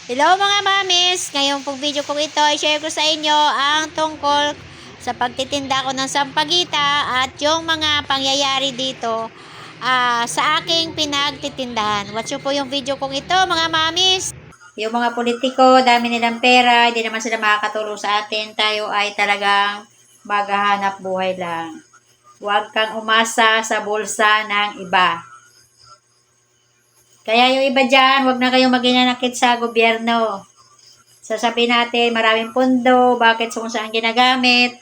Hello mga mamis! Ngayong pong video ko ito ay share ko sa inyo ang tungkol sa pagtitinda ko ng sampagita at yung mga pangyayari dito sa aking pinagtitindahan. Watch po yung video kong ito mga mamis! Yung mga politiko, dami nilang pera, hindi naman sila makakatulong sa atin. Tayo ay talagang maghahanap buhay lang. Huwag kang umasa sa bulsa ng iba. Kaya yung iba dyan, huwag na kayong maginanakit sa gobyerno. Sasabihin natin, maraming pondo, bakit kung saan ginagamit.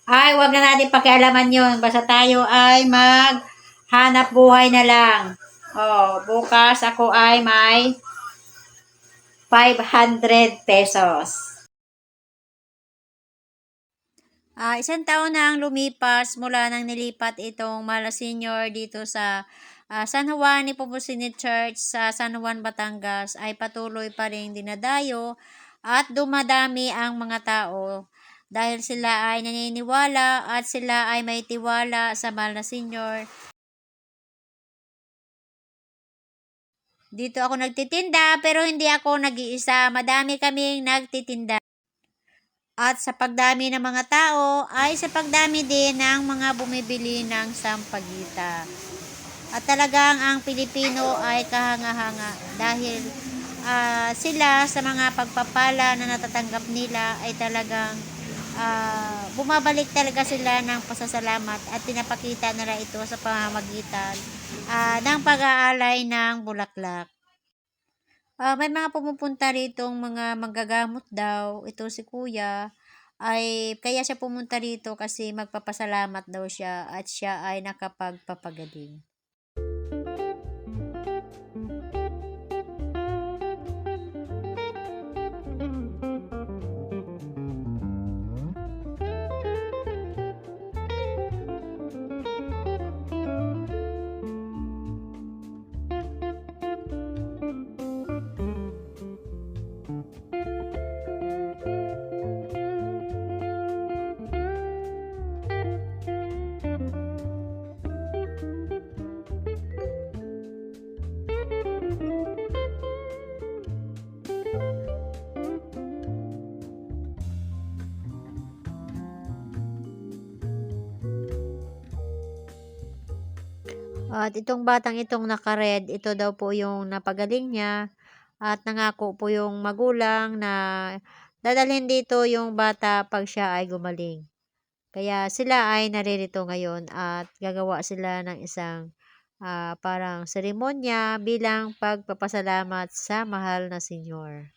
Ay, huwag na natin pakialaman yun. Basta tayo ay maghanap buhay na lang. Bukas ako ay may 500 pesos. Isang taon na ang lumipas mula nang nilipat itong Mala Senior dito sa San Juan Nepomuceno Church sa San Juan, Batangas ay patuloy pa rin dinadayo at dumadami ang mga tao dahil sila ay naniniwala at sila ay may tiwala sa Mala Senior. Dito ako nagtitinda pero hindi ako nag-iisa, madami kaming nagtitinda. At sa pagdami ng mga tao ay sa pagdami din ng mga bumibili ng sampagita. At talagang ang Pilipino ay kahanga-hanga dahil sila sa mga pagpapala na natatanggap nila ay talagang bumabalik talaga sila ng pasasalamat at pinapakita nila ito sa pamamagitan ng pag-aalay ng bulaklak. May mga pumupunta ritong mga manggagamot daw. Ito si kuya ay kaya siya pumunta rito kasi magpapasalamat daw siya at siya ay nakapagpapagaling. At itong batang itong naka-red, ito daw po yung napagaling niya at nangako po yung magulang na dadalhin dito yung bata pag siya ay gumaling. Kaya sila ay naririto ngayon at gagawa sila ng isang parang seremonya bilang pagpapasalamat sa mahal na senyor.